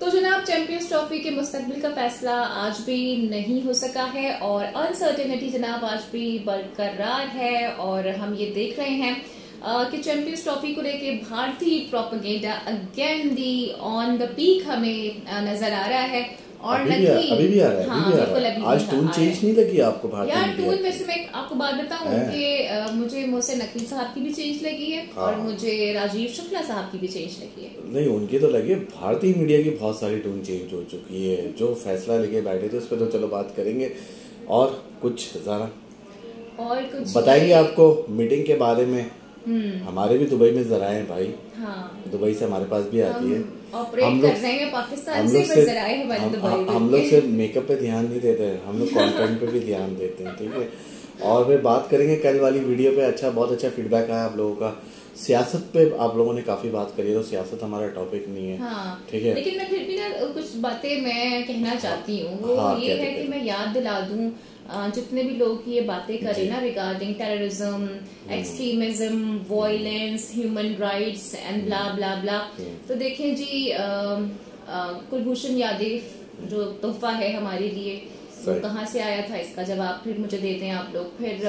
तो जनाब champions trophy के मुस्तकबिल का फैसला आज भी नहीं हो सका है और अनसर्टेनिटी जनाब आज भी बरकरार है और हम ये देख रहे हैं कि चैंपियंस ट्रॉफी को लेके भारतीय propaganda again the on the peak हमें नजर आ रहा है और अभी भी आ रहा है। हाँ, बिल्कुल अभी आज टून चेंज नहीं लगी आपको भारतीय यार टून में से मैं आपको बात बताऊं कि मुझे मोहसिन नकवी साहब की भी चेंज लगी है और मुझे राजीव शुक्ला साहब की भी चेंज लगी है। नहीं उनकी तो लगी है, भारतीय मीडिया की बहुत सारी टून चेंज हो चुकी है। जो फैसला लेके बैठे थे उस पर तो चलो बात करेंगे और कुछ ज़रा और कुछ बताएंगे आपको मीटिंग के बारे में। हमारे भी दुबई में जराए हैं भाई। हाँ। दुबई से हमारे पास भी आती है। ऑपरेट कर रहे हैं पाकिस्तान से पर जराए हमारे दुबई में। हम लोग सिर्फ मेकअप पे ध्यान नहीं देते हैं, हम लोग कंटेंट पे भी ध्यान देते हैं। ठीक है, और फिर बात करेंगे कल वाली वीडियो पे। बहुत अच्छा फीडबैक आया आप लोगों का। सियासत पे आप लोगों ने काफी बात करी है, तो सियासत हमारा टॉपिक नहीं है। हाँ, ठीक है, लेकिन मैं फिर भी ना कुछ बातें मैं कहना चाहती हूँ। वो ये है कि मैं याद दिला दूं जितने भी लोग ये बातें करें ना regarding terrorism, extremism, violence, human rights and blah blah blah, तो देखें जी कुलभूषण यादव जो तोहफा है हमारे लिए वो कहाँ से आया था, इसका जवाब फिर मुझे देते हैं आप लोग। फिर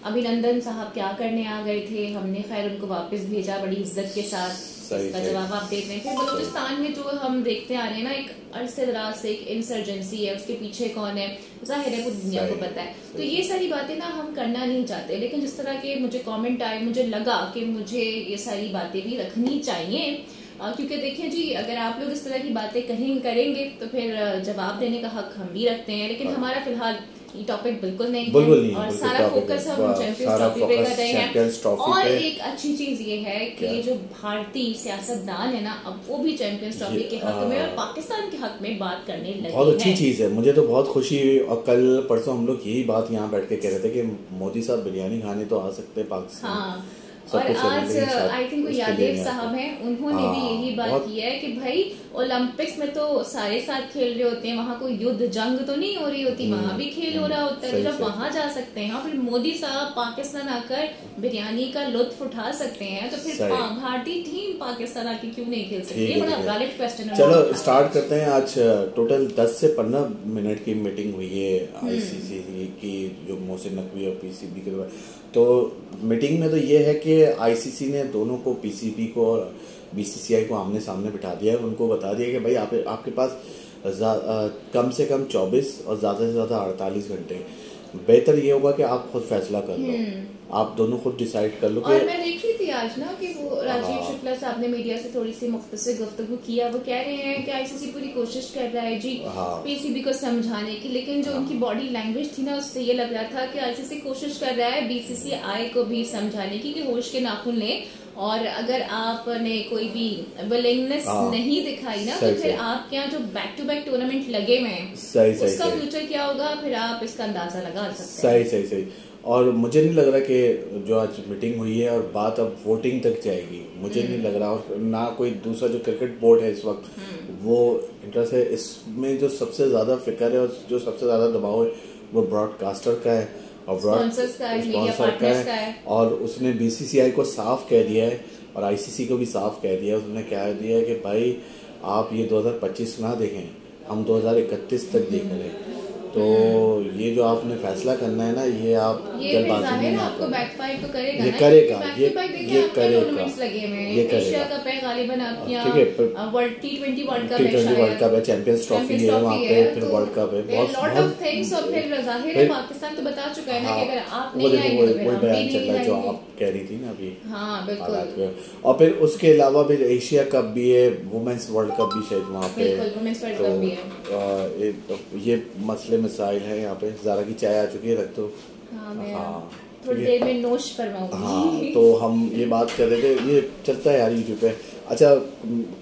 अभिनंदन साहब क्या करने आ गए थे, हमने खैर उनको वापस भेजा बड़ी इज्जत के साथ, इसका जवाब आप देख रहे हैं। फिर बलूचिस्तान में जो हम देखते आ रहे हैं ना एक अरसे दराज से एक इंसर्जेंसी है, उसके पीछे कौन है जाहिर है पूरी दुनिया को पता है। तो ये सारी बातें ना हम करना नहीं चाहते, लेकिन जिस तरह के मुझे कमेंट आए मुझे लगा कि मुझे ये सारी बातें भी रखनी चाहिए, क्योंकि देखिए जी अगर आप लोग इस तरह की बातें करेंगे तो फिर जवाब देने का हक हम भी रखते हैं, लेकिन हमारा फिलहाल ये टॉपिक बिल्कुल नहीं है और सारा फोकस हम चैंपियंस ट्रॉफी पे कर रहे हैं। और एक अच्छी चीज ये है कि जो भारतीय सियासतदान है ना अब वो भी चैंपियंस ट्रॉफी के हक में और पाकिस्तान के हक में बात करने लगे। बहुत अच्छी चीज है, मुझे तो बहुत खुशी हुई। और कल परसों हम लोग यही बात यहाँ बैठ के कह रहे थे कि मोदी साहब बिरयानी खाने तो आ सकते हैं पाकिस्तान। हाँ, और आज आई थिंक यादेव साहब हैं, उन्होंने भी यही बात की है कि भाई ओलंपिक्स में तो सारे साथ खेल रहे होते हैं, वहाँ कोई युद्ध जंग तो नहीं हो रही होती, वहाँ भी खेल हो रहा होता है, जब वहाँ जा सकते हैं। फिर मोदी साहब पाकिस्तान आकर बिरयानी का लुत्फ उठा सकते हैं, तो फिर भारतीय टीम पाकिस्तान आके क्यों नहीं खेल सकती? बड़ा वैलिड क्वेश्चन है। चलो स्टार्ट करते हैं। आज टोटल 10 से 15 मिनट की मीटिंग हुई है आईसीसी की, जो मोहसिन नकवी और पीसीबी के। तो मीटिंग में तो ये है कि आईसीसी ने दोनों को, पीसीबी को और बीसीसीआई को आमने सामने बिठा दिया है। उनको बता दिया कि भाई आपके पास कम से कम 24 और ज़्यादा से ज़्यादा 48 घंटे। बेहतर ये होगा कि आप खुद फैसला कर लो, आप दोनों खुद डिसाइड कर लो। और मैं देख रही थी आज ना कि वो राजीव शुक्ला साहब ने मीडिया से थोड़ी सी मुख्तसर गुफ्तगू किया। वो कह रहे हैं कि आईसीसी पूरी कोशिश कर रहा है जी पीसीबी को समझाने की, लेकिन जो उनकी बॉडी लैंग्वेज थी ना उससे ये लग रहा था कि आईसीसी कोशिश कर रहा है बीसीसीआई को भी समझाने की कि होश के नाखून लें, और अगर आपने कोई भी विलिंगनेस नहीं दिखाई ना तो फिर आपके यहाँ जो बैक टू बैक टूर्नामेंट लगे हुए हैं उसका फ्यूचर क्या होगा, फिर आप इसका अंदाजा लगा सकते हैं। सही। और मुझे नहीं लग रहा कि जो आज मीटिंग हुई है और बात अब वोटिंग तक जाएगी, मुझे नहीं लग रहा। और ना कोई दूसरा जो क्रिकेट बोर्ड है इस वक्त वो इंटरेस्ट है इसमें। जो सबसे ज्यादा फिक्र है और जो सबसे ज्यादा दबाव है वो ब्रॉडकास्टर का है और स्पॉन्सर का है। और उसने बीसीसीआई को साफ कह दिया है और आईसीसी को भी साफ कह दिया है। उसने कह दिया है कि भाई आप ये 2025 ना देखें, हम 2031 तक देख रहे हैं। तो ये जो आपने फैसला करना है ना, ये आप जल्दबाजी में आपको बैकफायर तो करेगा, ये करेगा, ये करेगा, ये एशिया कप है गालिबन आपके यहाँ, वर्ल्ड T20 वर्ल्ड कप है, चैंपियंस ट्रॉफी है वहाँ पे, फिर वर्ल्ड कप है, लॉट ऑफ थिंग्स। और फिर जाहिर है पाकिस्तान तो बता चुका है ना कि अगर आप नहीं आएंगे तो वही बयान चल रहा है जो आप कह रही थी ना अभी। हाँ बिल्कुल। और फिर उसके अलावा फिर एशिया कप भी है, वुमेन्स वर्ल्ड कप भी शायद वहाँ पे, वुमेन्स वर्ल्ड कप भी है। ये मसले मसाइल है यहाँ पे। ज़ारा की चाय आ चुकी है, रख दो। हाँ थोड़ी देर में नोश फरमाऊंगी। हाँ, तो हम ये बात कर रहे थे, ये चलता है यार यूट्यूब पे। अच्छा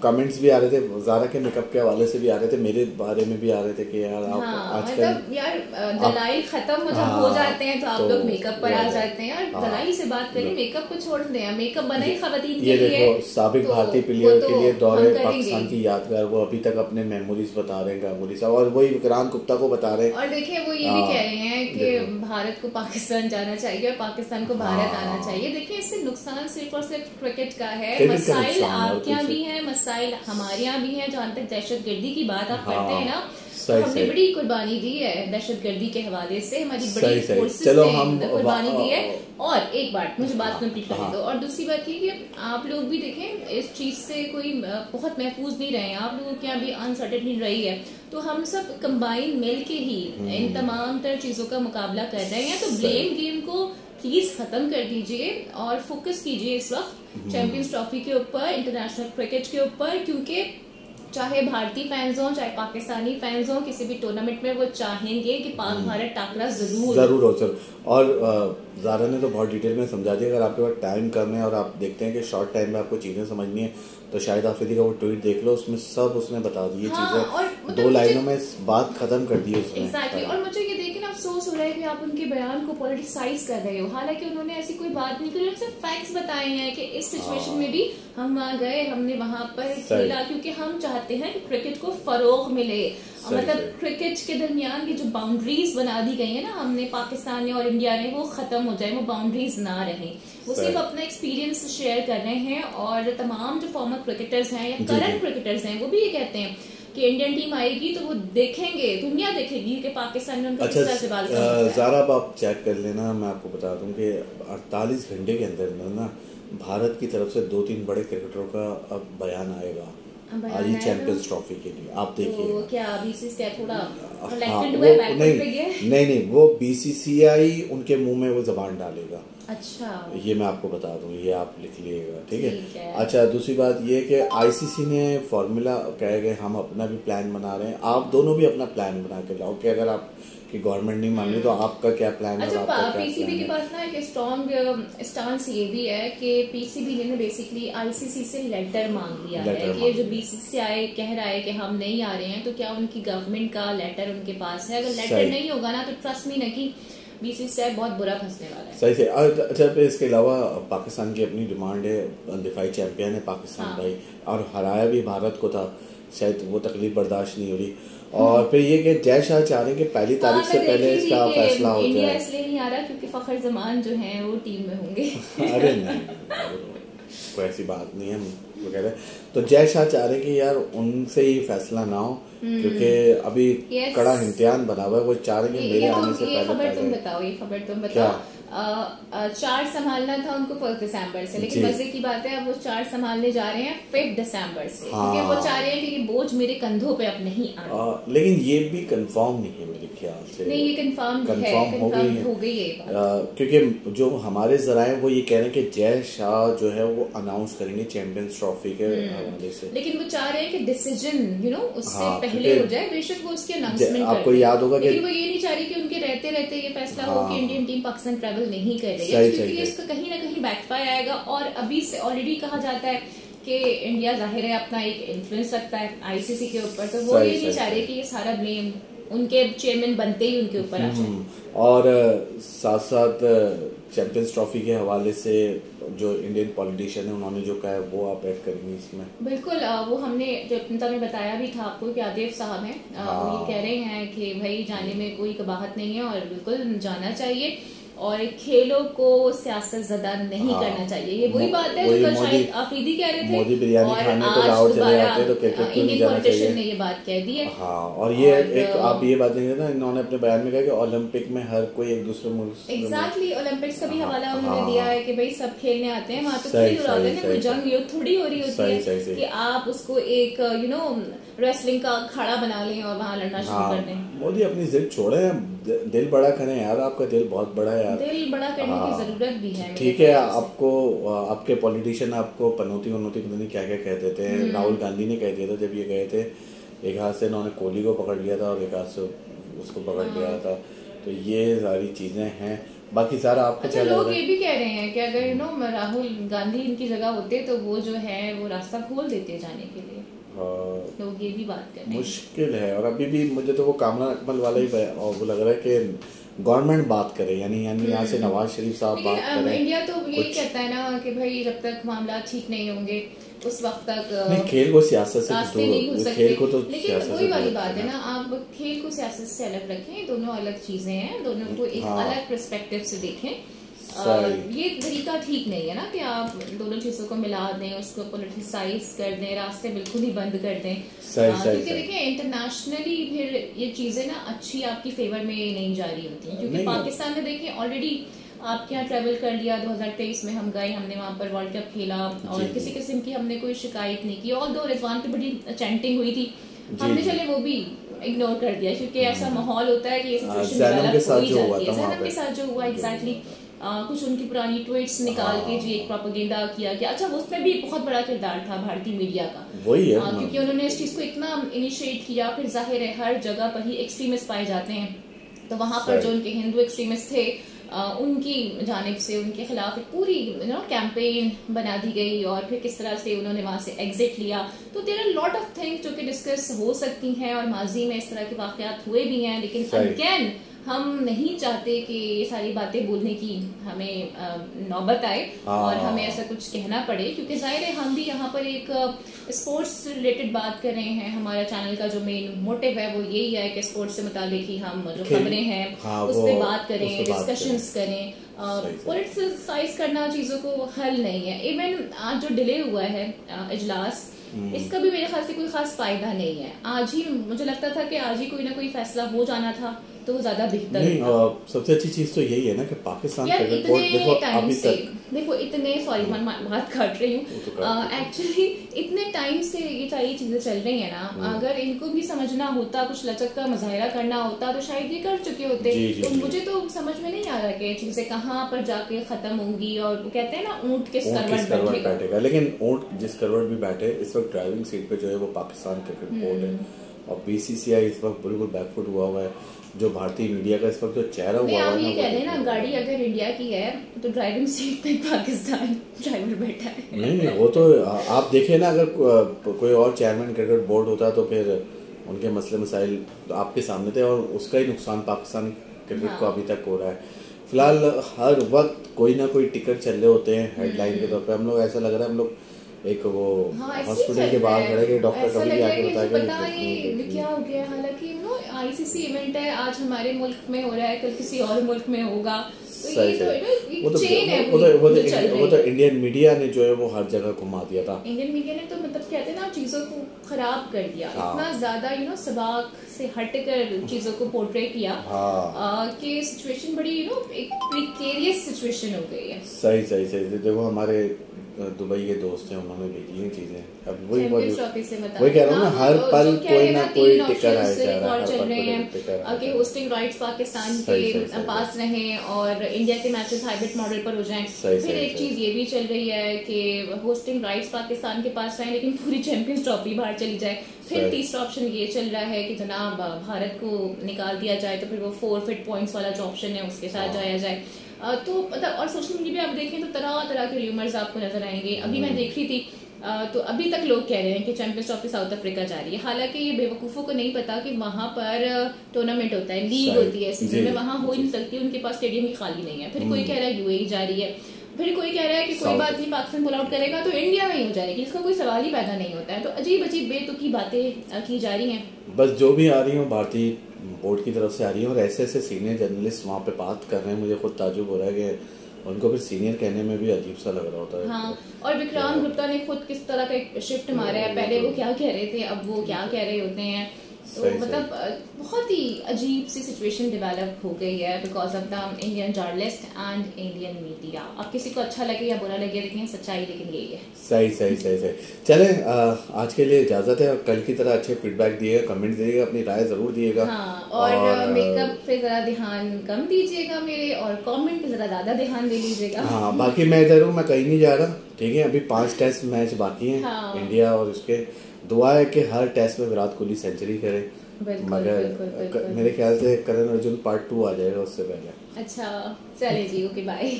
कमेंट्स भी आ रहे थे, ज़ारा के मेकअप के हवाले से भी आ रहे थे, मेरे बारे में भी आ रहे थे कि यार आप आजकल मतलब यार दलाइल खत्म जब हो जाते हैं तो आप लोग मेकअप पर आ जाते हैं। और दलाइल से बात करें, मेकअप को छोड़ दें, मेकअप बना ही खवातीन के लिए। ये देखो साबिक भारतीय प्लेयर के लिए दौरे पाकिस्तान की यादगार, वो अभी तक अपने मेमोरीज बता रहे हैं गांगुली साहब, और वही विक्रांत गुप्ता को बता रहे हैं। और देखिए वो ये भी कह रहे हैं कि भारत को पाकिस्तान जाना चाहिए और पाकिस्तान को भारत आना चाहिए। देखिए इससे नुकसान सिर्फ और सिर्फ क्रिकेट का है, मसाइल आप आपके यहाँ भी है मसाइल, हमारे यहाँ भी है। जहाँ तक दहशतगर्दी की बात आप करते हैं ना, तो सही हमने सही बड़ी कुर्बानी दी है दहशतगर्दी के हवाले से, हमारी सही बड़ी सही फोर्सेस चलो ने हम कुर्बानी दी है। और एक बात मुझे बात कंप्लीट करने हाँ। दो, और दूसरी बात ये कि आप लोग भी देखें इस चीज से कोई बहुत महफूज नहीं रहे हैं, आप लोगों के यहाँ भी अनसर्टेनिटी रही है, तो हम सब कंबाइन मिल के ही इन तमाम तर चीजों का मुकाबला कर रहे हैं। तो ब्लेम गेम को प्लीज खत्म कर दीजिए और फोकस कीजिए इस वक्त चैंपियंस ट्रॉफी के ऊपर, इंटरनेशनल क्रिकेट के ऊपर, क्योंकि चाहे भारतीय फैंस हो चाहे पाकिस्तानी फैंस हो, किसी भी टूर्नामेंट में वो चाहेंगे कि पाक भारत टाकरा जरूर हो सर। और ज़ारा ने तो बहुत डिटेल में समझा दिया। अगर आपके पास टाइम कम है और आप देखते हैं कि शॉर्ट टाइम में आपको चीज़ें समझनी है, तो शाहिद आफरीदी का वो ट्वीट देख लो, उसमें सब उसने बता दी चीज़ें, 2 लाइनों में बात खत्म कर दी उसने। एग्जैक्टली। और मुझे ये देख के ना अफसोस हो रहा है कि आप उनके बयान को पॉलिटिसाइज कर रहे हो, हालांकि उन्होंने ऐसी कोई बात नहीं करी, सिर्फ फैक्ट्स बताए हैं कि इस सिचुएशन में भी हम वहाँ गए, हमने वहाँ पर खेला, क्योंकि हम चाहते हैं कि क्रिकेट को फरोग मिले। मतलब क्रिकेट के दरमियान की जो बाउंड्रीज बना दी गई है ना हमने, पाकिस्तान ने और इंडिया ने, वो खत्म हो जाए, वो बाउंड्रीज ना रहे। वो सिर्फ अपना एक्सपीरियंस शेयर कर रहे हैं। और तमाम जो फॉर्मर क्रिकेटर्स हैं या करंट क्रिकेटर्स हैं, वो भी ये कहते हैं कि इंडियन टीम आएगी तो वो देखेंगे, दुनिया देखेगी कि पाकिस्तान ने उनको किस तरह से बाल कर दिया है। ज़रा अब आप चेक कर लेना, मैं आपको बता दूं कि 48 घंटे के अंदर ना भारत की तरफ से 2-3 बड़े क्रिकेटरों का अब बयान आएगा आज ही चैंपियंस ट्रॉफी के लिए। आप देखिए तो क्या बीसीसीआई थोड़ा हाँ, नहीं, वो बीसीसीआई उनके मुंह में वो जबान डालेगा। अच्छा, ये मैं आपको बता दूं, ये आप लिख लीजिएगा, ठीक है। अच्छा, दूसरी बात ये कि आईसीसी ने फॉर्मूला कह गए हम अपना भी प्लान बना रहे हैं, आप दोनों भी अपना प्लान बना के लाओ कि अगर आप कि गवर्नमेंट नहीं मान रही तो आपका क्या प्लान है। अच्छा, पीसीबी के पास ना एक स्ट्रॉन्ग स्टांस ये भी है कि पीसीबी ने बेसिकली आईसीसी से लेटर मांग लिया है कि जो बीसीसीआई कह रहा है कि हम नहीं आ रहे हैं, तो क्या उनकी गवर्नमेंट का लेटर उनके पास है? अगर लेटर नहीं होगा ना तो ट्रस्ट मी न कि बीसीसीआई बहुत बुरा फंसने वाला है। सही से। अच्छा, फिर इसके अलावा पाकिस्तान की अपनी डिमांड है, दिफाई चैंपियन है पाकिस्तान भाई, और हराया भी भारत को था, शायद वो तकलीफ बर्दाश्त नहीं हो रही। और फिर ये कि जय शाह चाह रहे हैं कि 1 तारीख से पहले इसका फैसला हो जाए। इंडिया इसलिए नहीं आ रहा क्योंकि फखर जमान जो हैं वो टीम में होंगे। अरे नहीं, कोई ऐसी बात नहीं है वगैरह। तो जय शाह चाह रहे हैं कि यार उनसे ही फैसला ना हो, क्योंकि अभी कड़ा इम्तिहान बना हुआ है, वो चाह रहे हैं मेरे आने से पहले। खबर तुम बताओ। 4 संभालना था उनको 1 दिसंबर से, लेकिन मजे की बात है अब वो 4 संभालने जा रहे हैं 5 दिसंबर से, क्योंकि वो चाह रहे हैं कि ये बोझ मेरे कंधों पे अब नहीं आना। लेकिन ये भी कंफर्म नहीं है मेरे ख्याल से। नहीं, ये कंफर्म हो गई है, क्योंकि जो हमारे जराए वो ये कह रहे हैं कि जय शाह जो है वो अनाउंस करेंगे चैंपियंस ट्रॉफी के हवाले से, लेकिन वो चाह रहे हैं कि डिसीजन उससे पहले हो जाए। बेशक वो उसकी अनाउंसमेंट आपको याद होगा, लेकिन वो ये नहीं चाह रही कि उनके रहते रहते ये फैसला हो कि इंडियन टीम पाकिस्तान ट्रैवल नहीं कर रही है, क्योंकि इसका कहीं ना कहीं बैकफायर आएगा। और अभी से ऑलरेडी कहा जाता है कि इंडिया जाहिर है अपना एक इन्फ्लुएंस रखता है आईसीसी के ऊपर, तो वो ये नहीं चाह रहे कि ये सारा ब्लेम उनके चेयरमैन बनते ही उनके ऊपर आ जाए। और साथ साथ चैंपियंस ट्रॉफी के हवाले से जो इंडियन पॉलिटिशियन है उन्होंने जो कहा है वो आप ऐड करेंगे इसमें? बिल्कुल, वो हमने जो में बताया भी था आपको कि आदिफ साहब हैं, वो ये कह रहे हैं कि भाई जाने में कोई कबाहत नहीं है और बिल्कुल जाना चाहिए, और खेलों को सियासत ज़दा नहीं करना चाहिए। ये वही बात है जो कल शायद आफरीदी कह रहे थे, मोदी बिरयानी खाने तो लाहौर चले जाते तो क्रिकेट क्यों नहीं जाना चाहिए। ने ये बात कह दी है। हाँ, और ये एक आप ये बात देंगे ना, इन्होंने अपने बयान में कहा कि ओलंपिक में हर कोई एक दूसरे मुल्क एग्जैक्टली ओलंपिक्स का भी हवाला उन्होंने दिया है कि भाई सब खेलने आते हैं, वहाँ तो खेल उड़ा देना, कोई जंग युद्ध थोड़ी हो रही होती है कि आप उसको एक रेसलिंग का अखाड़ा बना लें और वहाँ लड़ना शुरू कर दें। मोदी अपनी जिद छोड़े, दिल बड़ा करें यार, आपका दिल बहुत बड़ा है यार, दिल बड़ा करने की जरूरत भी है। ठीक है, आपको आपके पॉलिटिशियन आपको पनौती वनौती पता नहीं क्या क्या कह देते हैं। राहुल गांधी ने कह दिया था जब ये गए थे, एक हाथ से इन्होंने कोहली को पकड़ लिया था और एक हाथ से उसको पकड़ लिया था, तो ये सारी चीजें हैं। बाकी सारा आपको अच्छा, लोग ये भी कह रहे हैं कि अगर राहुल गांधी इनकी जगह होते तो वो जो है वो रास्ता खोल देते जाने के लिए। लोग ये भी बात कर रहे हैं, मुश्किल है। और अभी भी मुझे तो वो कामरान अकमल वाला ही और वो लग रहा है कि गवर्नमेंट बात करे, यानी यहाँ से नवाज शरीफ साहब बात करें। इंडिया तो यही कहता है ना कि भाई जब तक मामला ठीक नहीं होंगे उस वक्त तक नहीं, खेल को सियासत से रास्ते नहीं हो सकते। खेल को तो लेकिन वही वाली बात है ना, आप खेल को सियासत से अलग रखें, दोनों अलग चीजें हैं, दोनों को एक अलग पर्सपेक्टिव से देखें। ये तरीका ठीक नहीं है ना कि आप दोनों चीजों को मिला दें, उसको पॉलिटिसाइज कर दें, रास्ते बिल्कुल ही बंद कर दें। क्योंकि देखिए इंटरनेशनली फिर ये चीजें ना अच्छी आपकी फेवर में नहीं जा रही होती, क्योंकि पाकिस्तान में देखिए ऑलरेडी आपके यहाँ ट्रैवल कर लिया, 2023 में हम गए, हमने वहाँ पर वर्ल्ड कप खेला और किसी किस्म की हमने कोई शिकायत नहीं की। और 2 रिजवान पे बड़ी चैंटिंग हुई थी, हमने चले वो भी इग्नोर कर दिया, क्योंकि ऐसा माहौल होता है कि ये सिचुएशन डेवलप हो ही जाती है। ज़ैनब के साथ जो हुआ एग्जैक्टली कुछ उनकी पुरानी ट्वीट्स निकाल के जी एक प्रोपेगेंडा किया कि अच्छा उसमें भी बहुत बड़ा किरदार था भारतीय मीडिया का, वही है क्योंकि उन्होंने इस चीज को इतना इनिशिएट किया। फिर जाहिर है हर जगह पर ही एक्सट्रीमिस्ट पाए जाते हैं, तो वहां पर जो उनके हिंदू एक्सट्रीमिस्ट थे उनकी जानिब से उनके खिलाफ एक पूरी कैंपेन बना दी गई और फिर किस तरह से उन्होंने वहां से एग्जिट लिया। तो there are lot of things जो कि डिस्कस हो सकती हैं और माजी में इस तरह के वाकयात हुए भी हैं, लेकिन अगेन हम नहीं चाहते कि ये सारी बातें बोलने की हमें नौबत आए और हमें ऐसा कुछ कहना पड़े, क्योंकि जाहिर है हम भी यहाँ पर एक स्पोर्ट्स से रिलेटेड बात कर रहे हैं। हमारा चैनल का जो मेन मोटिव है वो यही है कि स्पोर्ट्स से मुताबिक ही हम जो खबरें हैं उस पर बात करें, डिस्कशंस करें। पॉलिटिसाइज करना चीजों को हल नहीं है। इवन आज जो डिले हुआ है इजलास, इसका भी मेरे ख्याल से कोई खास फायदा नहीं है। आज ही मुझे लगता था कि आज ही कोई ना कोई फैसला हो जाना था तो ज्यादा बेहतर नहीं। सबसे अच्छी चीज तो यही है ना कि पाकिस्तान क्रिकेट बोर्ड देखो इतने सॉरी मैं बात काट रही हूँ, एक्चुअली इतने टाइम से ये सारी चीजें चल रही है ना, अगर इनको भी समझना होता, कुछ लचक का मुजाहिरा करना होता तो शायद ये कर चुके होते। तो मुझे तो समझ में नहीं आ रहा कि चीजें कहाँ पर जाके खत्म होंगी। और वो कहते हैं ना ऊंट किस करवट बैठेगा, लेकिन ऊंट जिस करवट भी बैठे इस वक्त ड्राइविंग सीट पे जो है वो पाकिस्तान क्रिकेट बोर्ड है और बीसीसीआई इस वक्त बिल्कुल बैकफुट हुआ है। जो भारतीय मीडिया का इस वक्त जो चेहरा हुआ है ना, ये कह रहे ना गाड़ी अगर इंडिया की है तो ड्राइविंग सीट पे पाकिस्तान ड्राइवर बैठा है। नहीं वो तो आप देखें ना, अगर कोई और चेयरमैन क्रिकेट बोर्ड होता तो फिर उनके मसले मसाइल आपके सामने थे और उसका ही नुकसान पाकिस्तान क्रिकेट को अभी तक हो रहा है। फिलहाल हर वक्त कोई ना कोई टिकट चल रहे होते हैं हेडलाइन के तौर पे। हम लोग ऐसा लग रहा है हम लोग एक वो हॉस्पिटल के बाहर खड़े के डॉक्टर कभी आके बताएगा ये क्या हो गया। हालांकि आईसीसी इवेंट है, आज हमारे मुल्क में हो रहा है, कल किसी और मुल्क में होगा। वो तो इंडियन मीडिया ने जो है वो हर जगह घुमा दिया था। इंडियन मीडिया ने तो मतलब कहते हैं ना चीजों को खराब कर दिया, इतना ज्यादा सबाक से हटकर चीजों को पोर्ट्रे किया कि सिचुएशन बड़ी एक प्रिकेरियस सिचुएशन हो गई है। सही देखो हमारे दुबई के दोस्त हैं, उन्होंने भेजी हैं चीजें। अब वही कह रहा हूँ ना, हर पल कोई ना कोई टिकट आए चल रहे हैं कि होस्टिंग राइट्स पाकिस्तान के पास रहें और इंडिया के मैचेस हाइब्रिड मॉडल पर हो जाएं। फिर एक चीज ये भी चल रही है कि होस्टिंग राइट्स पाकिस्तान के पास रहें लेकिन पूरी चैंपियंस ट्रॉफी बाहर चली जाए। फिर तीसरा ऑप्शन ये चल रहा है कि जनाब भारत को निकाल दिया जाए, तो फिर वो फोरफिट पॉइंट्स वाला जो ऑप्शन है उसके साथ जाया जाए। तो मतलब और सोशल मीडिया पे आप देखें तो तरह तरह के र्यूमर्स आपको नजर आएंगे। अभी मैं देख रही थी तो अभी तक लोग कह रहे हैं कि चैंपियंस ट्रॉफी साउथ अफ्रीका जा रही है। हालांकि ये बेवकूफों को नहीं पता कि वहां पर टूर्नामेंट होता है, लीग होती है सीजन में, वहां हो ही नहीं सकती, उनके पास स्टेडियम ही खाली नहीं है। फिर कोई कह रहा है यूएई जा रही है, फिर कोई कह रहा है कि कोई बात नहीं पाकिस्तान पुल आउट करेगा तो इंडिया में ही हो जाएगी, इसका कोई सवाल ही पैदा नहीं होता है। तो अजीब अजीब बेतुकी बातें की जा रही हैं। बस जो भी आ रही हो भारतीय बोर्ड की तरफ से आ रही है और ऐसे ऐसे सीनियर जर्नलिस्ट वहाँ पे बात कर रहे हैं। मुझे खुद ताजुब हो रहा है कि उनको फिर सीनियर कहने में भी अजीब सा लग रहा होता है। हाँ, और विक्रांत गुप्ता ने खुद किस तरह का एक शिफ्ट मारा है, पहले वो क्या कह रहे थे अब वो क्या कह रहे होते हैं। तो मतलब बहुत ही अजीब सी सिचुएशन डेवलप हो गई है because of the Indian journalist and Indian media. अब किसी को अच्छा लगे या बुरा लगे लेकिन सच्चाई लेकिन यही है। सही चले आज के लिए इजाजत है। कल की तरह अच्छे फीडबैक दिएगा, कमेंट दिएगा, अपनी राय जरूर दिएगा। हाँ, और मेकअप पे जरा ध्यान कम दीजिएगा मेरे, और कमेंट पे जरा ज्यादा ध्यान दे लीजिएगा। हाँ, बाकी मैं इधर हूँ, मैं कहीं नहीं जा रहा, ठीक है। अभी 5 टेस्ट मैच बाकी हैं। हाँ। इंडिया और उसके दुआ है कि हर टेस्ट में विराट कोहली सेंचुरी करे। मगर मेरे ख्याल से करण अर्जुन पार्ट 2 आ जाएगा उससे पहले। अच्छा चले जी, ओके बाय।